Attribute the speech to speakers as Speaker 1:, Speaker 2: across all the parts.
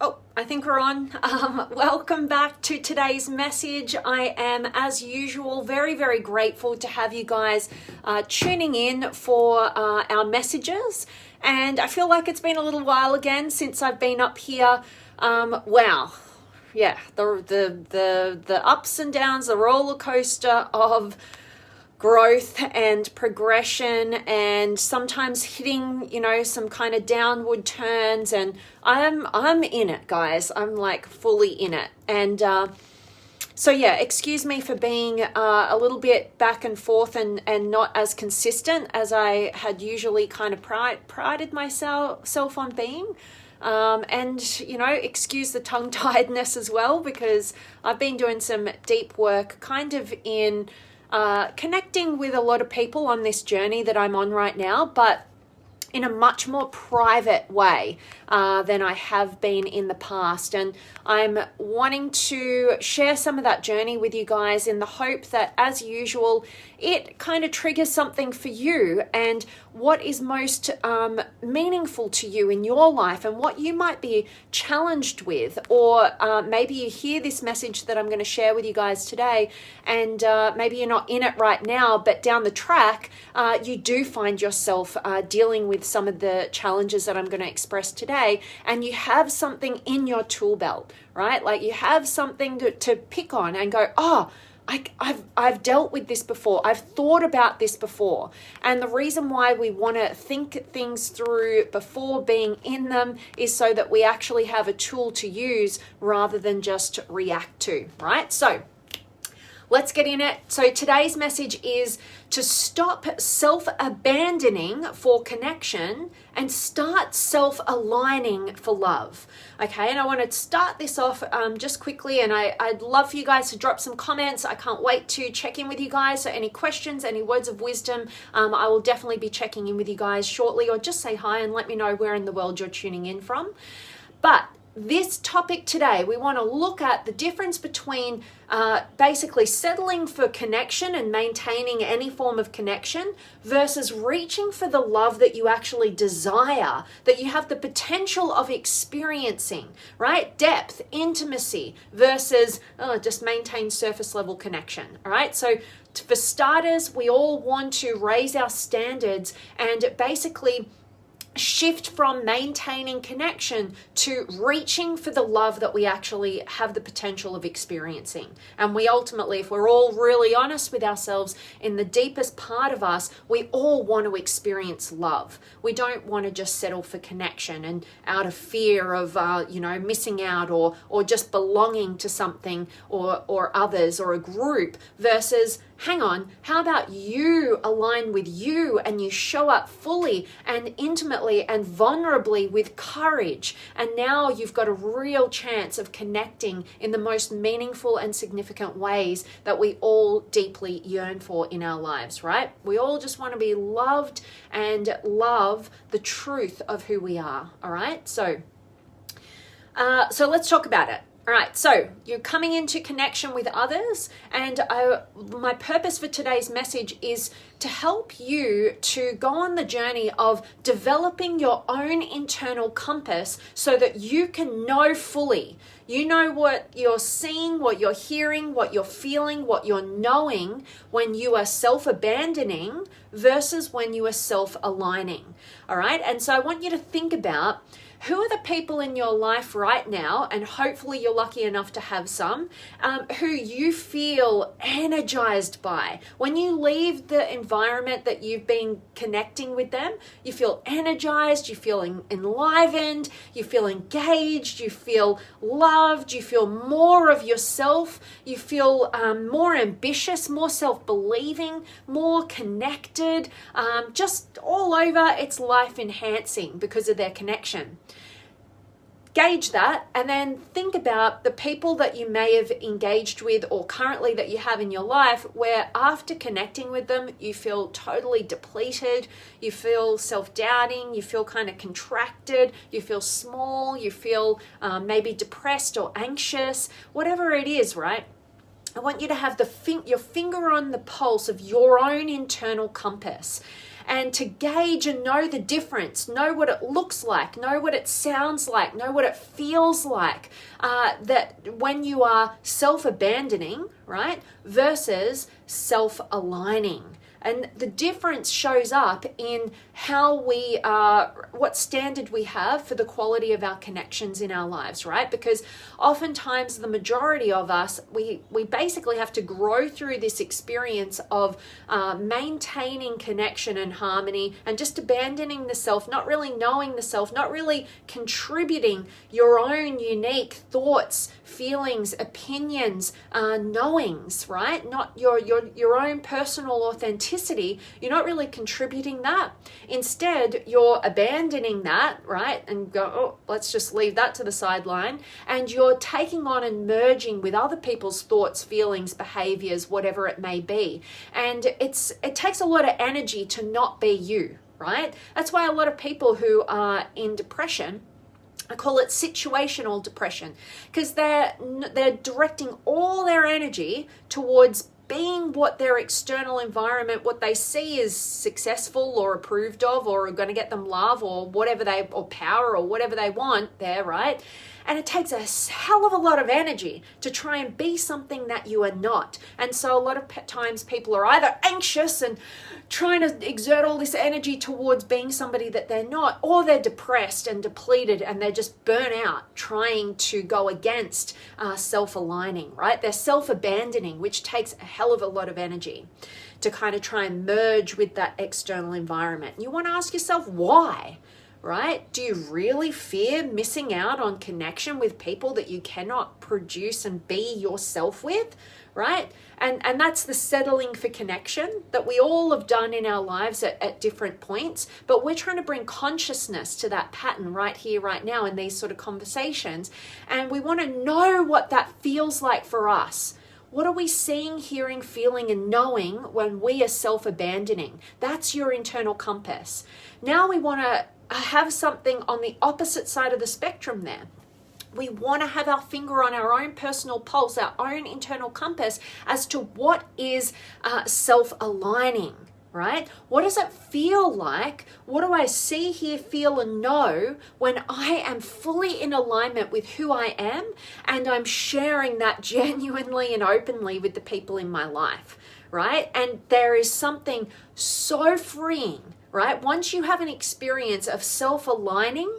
Speaker 1: Oh, I think we're on. Welcome back to today's message. I am, as usual, very, very grateful to have you guys tuning in for our messages. And I feel like it's been a little while again since I've been up here. Wow. Yeah, the ups and downs, the roller coaster of growth and progression, and sometimes hitting, some kind of downward turns, and I'm in it, guys. I'm like fully in it. And so yeah, excuse me for being a little bit back and forth and not as consistent as I had usually kind of prided myself on being. And excuse the tongue-tiedness as well, because I've been doing some deep work kind of in connecting with a lot of people on this journey that I'm on right now, but in a much more private way than I have been in the past. And I'm wanting to share some of that journey with you guys in the hope that, as usual, it kind of triggers something for you and what is most meaningful to you in your life and what you might be challenged with. Or maybe you hear this message that I'm going to share with you guys today, and maybe you're not in it right now, but down the track, you do find yourself dealing with some of the challenges that I'm going to express today, and you have something in your tool belt, right? Like you have something to pick on and go, oh, I've dealt with this before. I've thought about this before. And the reason why we want to think things through before being in them is so that we actually have a tool to use rather than just react to, right? So let's get in it. So today's message is to stop self-abandoning for connection and start self-aligning for love. Okay, and I want to start this off just quickly, and I'd love for you guys to drop some comments. I can't wait to check in with you guys. So any questions, any words of wisdom, I will definitely be checking in with you guys shortly, or just say hi and let me know where in the world you're tuning in from. But this topic today, we want to look at the difference between basically settling for connection and maintaining any form of connection versus reaching for the love that you actually desire, that you have the potential of experiencing, right? Depth, intimacy versus just maintain surface level connection, all right? So for starters, we all want to raise our standards and basically shift from maintaining connection to reaching for the love that we actually have the potential of experiencing. And we ultimately, if we're all really honest with ourselves, in the deepest part of us, we all want to experience love. We don't want to just settle for connection and out of fear of missing out or just belonging to something or others or a group, versus hang on, how about you align with you and you show up fully and intimately and vulnerably with courage, and now you've got a real chance of connecting in the most meaningful and significant ways that we all deeply yearn for in our lives, right? We all just want to be loved and love the truth of who we are, all right? So let's talk about it. All right, so you're coming into connection with others, and my purpose for today's message is to help you to go on the journey of developing your own internal compass so that you can know fully. You know what you're seeing, what you're hearing, what you're feeling, what you're knowing when you are self-abandoning versus when you are self-aligning. All right, and so I want you to think about who are the people in your life right now, and hopefully you're lucky enough to have some, who you feel energized by. When you leave the environment that you've been connecting with them, you feel energized, you feel enlivened, you feel engaged, you feel loved, you feel more of yourself, you feel more ambitious, more self-believing, more connected, just all over. It's life enhancing because of their connection. Gauge that, and then think about the people that you may have engaged with or currently that you have in your life where after connecting with them, you feel totally depleted, you feel self-doubting, you feel kind of contracted, you feel small, you feel maybe depressed or anxious, whatever it is, right? I want you to have your finger on the pulse of your own internal compass. and to gauge and know the difference, know what it looks like, know what it sounds like, know what it feels like, that when you are self-abandoning, right, versus self-aligning. And the difference shows up in how we what standard we have for the quality of our connections in our lives, right? Because oftentimes the majority of us, we basically have to grow through this experience of maintaining connection and harmony and just abandoning the self, not really knowing the self, not really contributing your own unique thoughts, feelings, opinions, knowings, right? Not your own personal authenticity. You're not really contributing that. Instead, you're abandoning that, right? And go, oh, let's just leave that to the sideline. And you're taking on and merging with other people's thoughts, feelings, behaviors, whatever it may be. And it takes a lot of energy to not be you, right? That's why a lot of people who are in depression, I call it situational depression, because they're directing all their energy towards being what their external environment, what they see is successful or approved of or are going to get them love or whatever or power or whatever they want there, right? And it takes a hell of a lot of energy to try and be something that you are not. And so a lot of times people are either anxious and trying to exert all this energy towards being somebody that they're not, or they're depressed and depleted and they're just burnt out trying to go against self-aligning, right? They're self-abandoning, which takes a hell of a lot of energy to kind of try and merge with that external environment. You want to ask yourself why? Right? Do you really fear missing out on connection with people that you cannot produce and be yourself with? Right? And that's the settling for connection that we all have done in our lives at different points, but we're trying to bring consciousness to that pattern right here, right now in these sort of conversations. And we want to know what that feels like for us. What are we seeing, hearing, feeling, and knowing when we are self-abandoning? That's your internal compass. Now we want to have something on the opposite side of the spectrum there. We want to have our finger on our own personal pulse, our own internal compass as to what is self-aligning, right? What does it feel like? What do I see, hear, feel, and know when I am fully in alignment with who I am and I'm sharing that genuinely and openly with the people in my life, right? And there is something so freeing, right? Once you have an experience of self-aligning,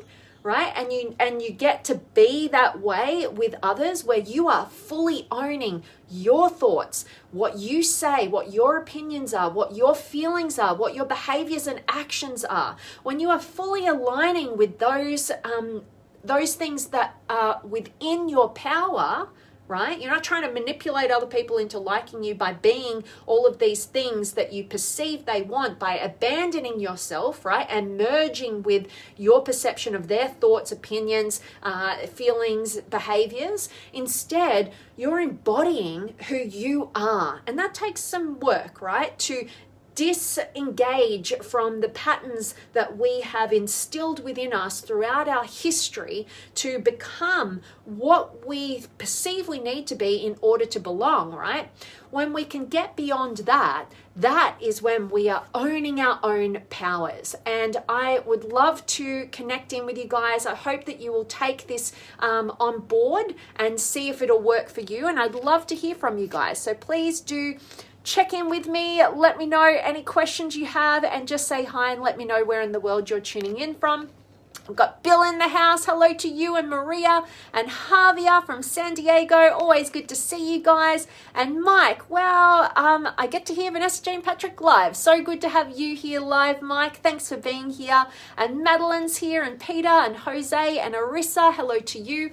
Speaker 1: right? And you get to be that way with others where you are fully owning your thoughts, what you say, what your opinions are, what your feelings are, what your behaviors and actions are. When you are fully aligning with those things that are within your power, right? You're not trying to manipulate other people into liking you by being all of these things that you perceive they want, by abandoning yourself, right? And merging with your perception of their thoughts, opinions, feelings, behaviors. Instead, you're embodying who you are. And that takes some work, right? To disengage from the patterns that we have instilled within us throughout our history to become what we perceive we need to be in order to belong, right? When we can get beyond that, that is when we are owning our own powers. And I would love to connect in with you guys. I hope that you will take this on board and see if it'll work for you. And I'd love to hear from you guys. So please do check in with me, let me know any questions you have, and just say hi and let me know where in the world you're tuning in from. We've got Bill in the house. Hello to you and Maria and Javier from San Diego. Always good to see you guys. And Mike, well, I get to hear Vanessa Jane Patrick live. So good to have you here live, Mike. Thanks for being here. And Madeline's here, and Peter and Jose and Arissa. Hello to you.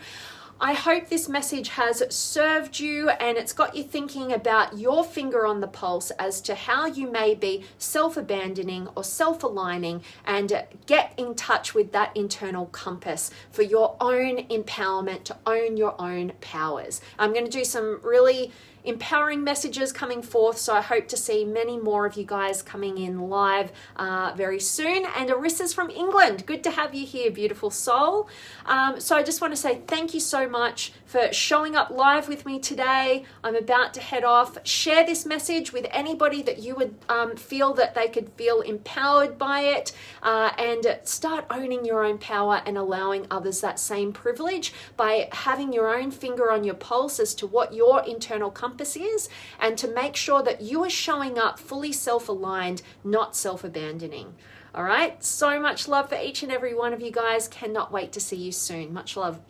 Speaker 1: I hope this message has served you and it's got you thinking about your finger on the pulse as to how you may be self-abandoning or self-aligning, and get in touch with that internal compass for your own empowerment to own your own powers. I'm going to do some really empowering messages coming forth. So I hope to see many more of you guys coming in live very soon. And Arissa's from England. Good to have you here, beautiful soul. So I just want to say thank you so much for showing up live with me today. I'm about to head off. Share this message with anybody that you would feel that they could feel empowered by it, and start owning your own power and allowing others that same privilege by having your own finger on your pulse as to what your internal compass is, and to make sure that you are showing up fully self-aligned, not self-abandoning. All right, so much love for each and every one of you guys. Cannot wait to see you soon. Much love.